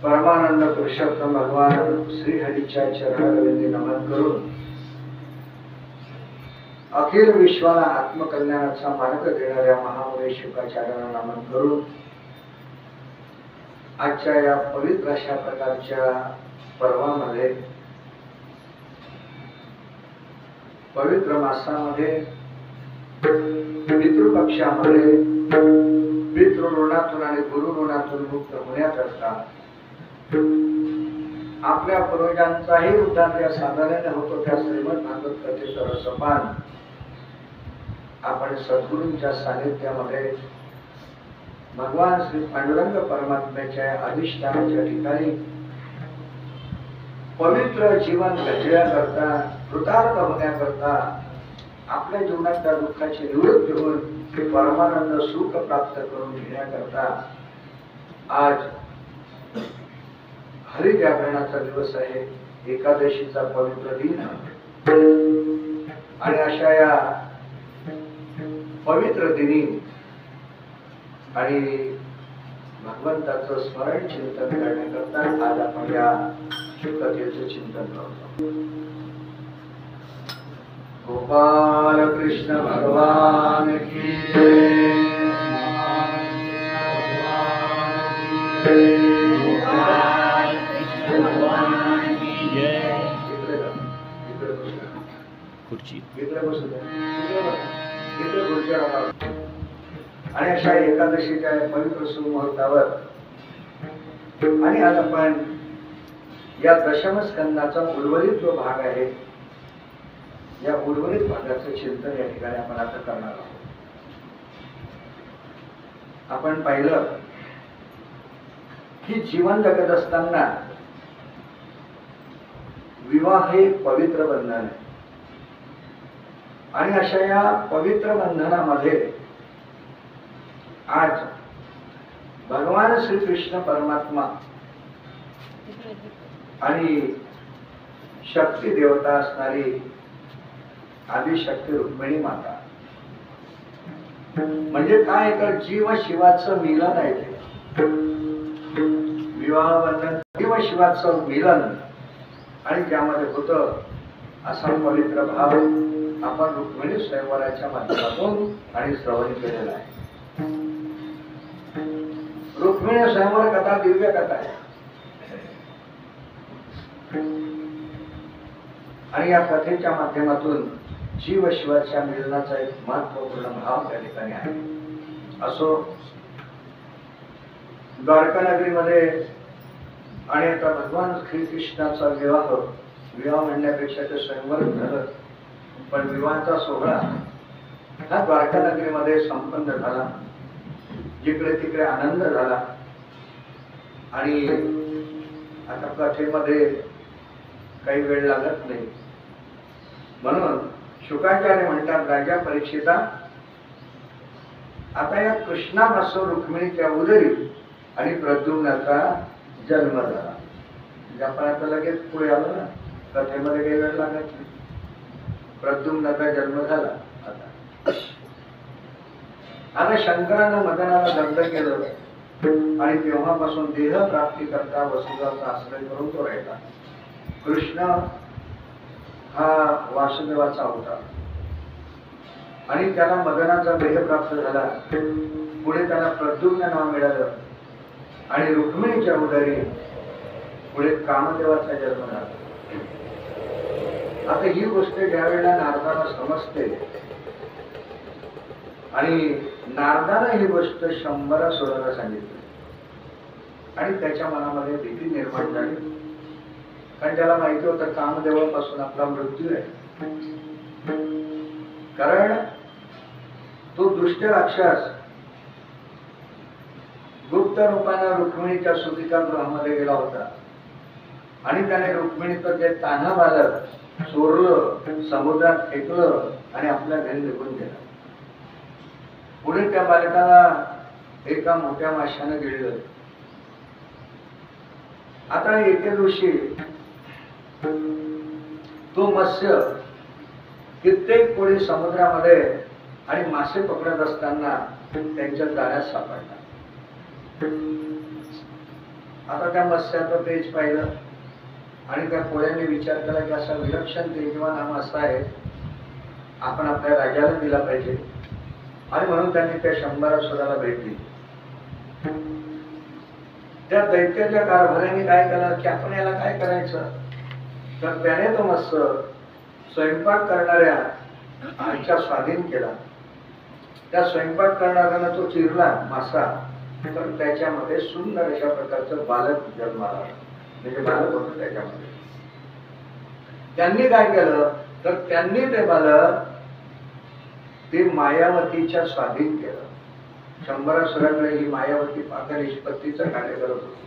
परमानंद पुरुषोत्तम भगवान श्री हरीच्या चरणारविंदी नमन करून अखिल विश्वाला आत्मकल्याणाचा मार्ग देणाऱ्या महामुनी शुकाचार्यांना नमन करून आजच्या या पवित्र अशा प्रकारच्या पर्वामध्ये पवित्र मासामध्ये पितृपक्षामध्ये पितृऋणातून आणि गुरुऋणातून मुक्त होण्याकरता आपल्या पूर्वजांचाही उद्धार या साधनेने होतो त्या श्रीमद भागवत कथेचं रसपान आपण सद्गुरूंच्या सानिध्यामध्ये भगवान श्री पांडुरंग परमात्म्याच्या अधिष्ठानाच्या ठिकाणी पवित्र जीवन जगण्याकरता कृतार्थ होण्याकरता आपल्या जीवनातल्या दुःखाची निवृत्ती होऊन परमानंद सुख प्राप्त करून घेण्याकरता आज हरिजागरणाचा दिवस आहे, एकादशीचा पवित्र दिन आणि अशा या पवित्र दिनी आणि भगवंताचं स्मरण चिंतन करण्याकरता आज आपण या कथेचं चिंतन करतो। गोपाल कृष्ण भगवान की जय। आणि अशा एकादशीच्या पवित्र सुमुहूर्तावर आणि आज आपण या दशम स्कंदाचा उर्वरित जो भाग आहे या उर्वरित भागाचं चिंतन या ठिकाणी आपण आता करणार आहोत। आपण पाहिलं की जीवन जगत असताना विवाह हे पवित्र बंधन आहे आणि अशा या पवित्र बंधनामध्ये आज भगवान श्री कृष्ण परमात्मा आणि शक्ती देवता असणारी आदिशक्ती रुक्मिणी माता म्हणजे काय तर जीव शिवाचं मिलन आहे ते विवाह बंधन जीव शिवाचं मिलन आणि त्यामध्ये होतं असा पवित्र भाव आपण रुक्मिणी स्वयंवराच्या माध्यमातून आणि श्रवण केलेला आहे। रुक्मिणी स्वयंवर कथा दिव्य कथा आहे आणि या कथेच्या माध्यमातून जीव शिवाच्या मिलनाचा एक महत्वपूर्ण भाव त्या ठिकाणी आहे। असो द्वारका नगरीमध्ये आणि आता भगवान श्रीकृष्णाचा विवाह म्हणण्यापेक्षा ते स्वयंवरच झालं, पण विवाहाचा सोहळा हा द्वारका नगरीमध्ये संपन्न झाला. जिकडे तिकडे आनंद झाला. आणि आता कथेमध्ये काही वेळ लागत नाही, म्हणून शुकाचार्य म्हणतात, राजा परीक्षिता, आता या कृष्णापासून रुक्मिणीच्या उदरी आणि प्रद्युम्नाचा जन्म झाला. म्हणजे आपण आता लगेच पुढे आलो ना, कथेमध्ये काही वेळ लागत नाही. प्रद्युम्नाचा जन्म झाला. आता शंकरानं मदनाला दंड केलं आणि तेव्हापासून देह प्राप्ती करता वसुदेवाचा आश्रय करून तो राहिला. कृष्ण हा वासुदेवाचा होता आणि त्याला मदनाचा देह प्राप्त झाला. पुढे त्याला प्रद्युम्न नाव मिळालं आणि रुक्मिणीच्या उदरी पुढे कामदेवाचा जन्म झाला. आता ही गोष्ट ज्यावेळेला नारदाला समजते आणि नारदानं ही गोष्ट 100 सोडायला सांगितली आणि त्याच्या मनामध्ये भीती निर्माण झाली, कारण त्याला माहिती होतं कामदेवापासून आपला मृत्यू आहे. कारण तो दुष्ट राक्षस गुप्त रूपाने रुक्मिणीच्या सुतिका गृहामध्ये गेला होता आणि त्याने रुक्मिणीचं जे तान्हा बालक चोरलं, समुद्रात फेकलं आणि आपल्या घरी निघून गेला. पुढे त्या बालकाला एका मोठ्या माशाने गिळलं. आता एके दिवशी तो मत्स्य कित्येक कोळी समुद्रामध्ये आणि मासे पकडत असताना त्यांच्या जाळ्यात सापडला. आता त्या मत्स्याचं तेज पाहिलं आणि त्या कोळ्यांनी विचार केला की असा विलक्षण तेजवान हा मासा आहे, आपण आपल्या राजाला दिला पाहिजे. आणि म्हणून त्यांनी त्या 100 सुराला भेट दिली. त्या दैत्याच्या कारभाऱ्यांनी काय केलं की आपण याला काय करायचं, तर त्याने तो मत्स्य स्वयंपाक करणाऱ्या आईच्या स्वाधीन केला. त्या स्वयंपाक करणाऱ्यानं तो चिरला मासा, तर त्याच्यामध्ये सुंदर अशा प्रकारचं बालक जन्माला, म्हणजे बालक होतं त्याच्यामध्ये. त्यांनी काय केलं तर त्यांनी ते बालक ते मायावतीच्या स्वाधीन केलं. 100 सुरांकडे ही मायावती पाकनिष्पत्तीचं कार्य करत होती.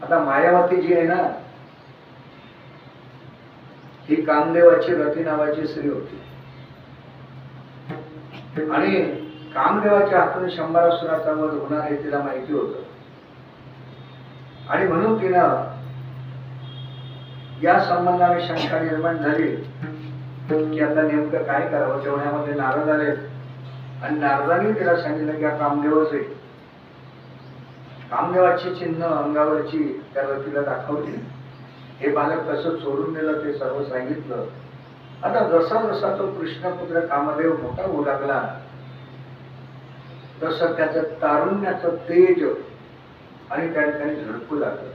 आता मायावती जी आहे ना, ही कामदेवाची रती नावाची स्त्री होती आणि कामदेवाच्या हातून 100 सुराचा वध होणार हे तिला माहिती होतं. आणि म्हणून तिनं या संबंधाने शंका निर्माण झाली की आता नेमकं काय करावं. तेवढ्यामध्ये नारद आले आणि नारदांनी तिला सांगितलं की हा कामदेवच आहे. कामदेवाची चिन्ह अंगावरची त्या रतीला दाखवली. हे बालक कसं चोरून नेलं ते सर्व सांगितलं. आता जसा जसा तो कृष्णपुत्र कामदेव मोठा होऊ लागला तसं त्याचं तारुण्याचं तेज आणि त्या ठिकाणी झळकू लागलं.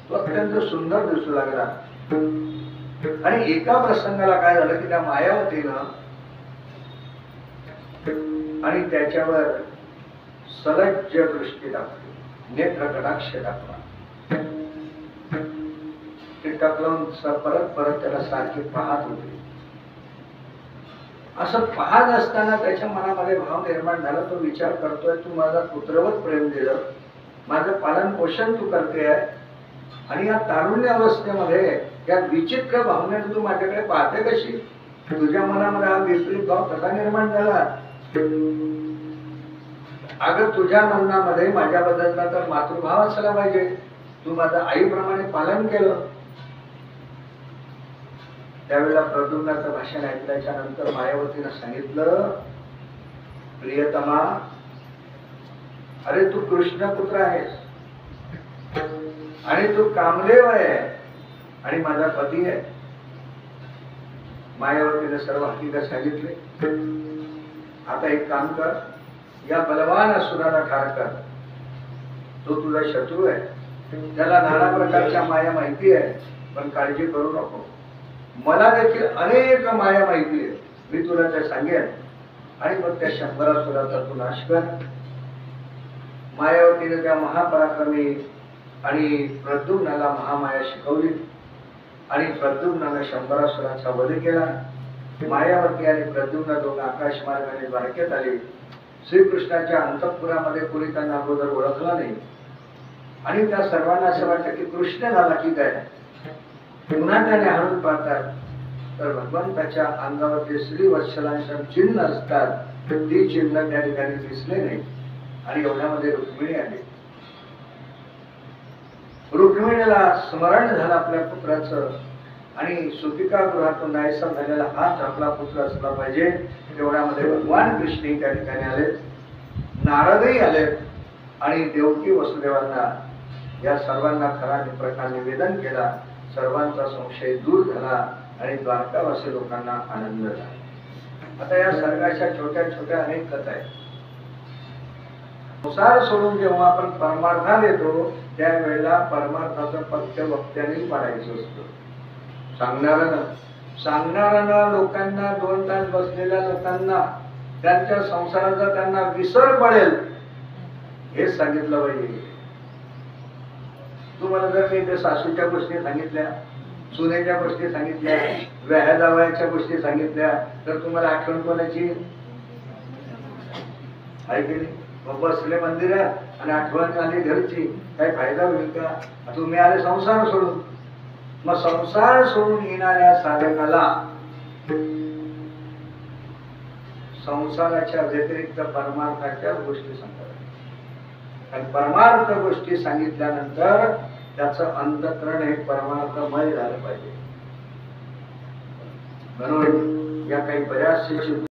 तो अत्यंत सुंदर दिसू लागला. आणि एका प्रसंगाला काय झालं की त्या मायावतीनं आणि त्याच्यावर सलज्ज दृष्टी टाकली, नेत्र कटाक्ष टाकला. ते टाकलं परत परत त्याला सारखी पाहत होते. असं पाहत असताना त्याच्या मनामध्ये भाव निर्माण झाला. तो विचार करतोय, तू माझा पुत्रवत प्रेम दिलं, माझं पालन पोषण तू करते आहे आणि या तारुण्य अवस्थेमध्ये या विचित्र भावनेने तू माझ्याकडे पाहते कशी. तुझ्या मनामध्ये हा विपरीत भाव कसा निर्माण झाला. अगं तुझ्या मनामध्ये माझ्याबद्दलचा तर मातृभाव असला पाहिजे. तू माझं आईप्रमाणे पालन केलं. त्यावेळेला प्रद्युम्नाचं भाषण ऐकल्याच्या नंतर मायावतीनं सांगितलं, प्रियतमा, अरे तू कृष्णपुत्र आहेस आणि तू कामदेव आहे आणि माझा पती आहे. मायावतीने सर्व हकीकत सांगितले. आता एक काम कर, या बलवान असुराला ठार कर. तो तुझा शत्रू आहे, त्याला नाना प्रकारच्या माया माहिती आहे, पण काळजी करू नको. मला देखील अनेक माया माहिती आहे, मी तुला ते सांगेन आणि मग त्या 100 असुराचा तू नाश कर. मायावतीने त्या महापराक्रमी आणि प्रद्युम्नाला महामाया शिकवली आणि प्रद्युम्नाने शंभरासुराचा वध केला. मायावती आणि प्रद्युम्न दोघं आकाश मार्गाने द्वारकेत आले. श्रीकृष्णाच्या अंतःपुरामध्ये कोणी त्यांना अगोदर ओळखला नाही आणि त्या सर्वांना असं वाटतं की कृष्ण झाला की काय. पुन्हा त्याने हळून पाहतात तर भगवंताच्या अंगावरती श्रीवत्सलांचं चिन्ह असतात. ती चिन्ह त्या ठिकाणी दिसले नाही आणि एवढ्यामध्ये रुक्मिणी आली. रुक्मिणीला स्मरण झालं आपल्या पुत्राचं आणि सुतिका गृहातून नाहीसा झालेला हाच आपला पुत्र असला पाहिजे. तेवढ्यामध्ये भगवान कृष्ण त्या ठिकाणी आले, नारदही आले आणि देवकी वसुदेवांना या सर्वांना खरा प्रकार निवेदन केला. सर्वांचा संशय दूर झाला आणि द्वारकावासी लोकांना आनंद झाला. आता या सर्गाच्या छोट्या छोट्या अनेक कथा आहेत. संसार सोडून जेव्हा आपण परमार्थात येतो त्यावेळेला परमार्थाचं पथ्य वक्त्याने पाडायचं असतं. सांगणाऱ्यानं लोकांना 2 तास बसलेल्या लोकांना त्यांच्या संसाराचा त्यांना विसर पडेल हे सांगितलं पाहिजे. तुम्हाला जर मी ते सासूच्या गोष्टी सांगितल्या, सुनेच्या गोष्टी सांगितल्या, व्याह्या जावयाच्या गोष्टी सांगितल्या तर तुम्हाला आठवण कोणाची आहे की नाही? मग बसले मंदिरात आणि आठवण झाली घरची, काही फायदा होईल का? तुम्ही आले संसार सोडून. मग संसार सोडून येणाऱ्या साधकाला संसाराच्या व्यतिरिक्त परमार्थाच्या गोष्टी सांगतात आणि परमार्थ गोष्टी सांगितल्यानंतर त्याचं अंतःकरण हे परमार्थमय झालं पाहिजे. म्हणून या काही बऱ्याचशा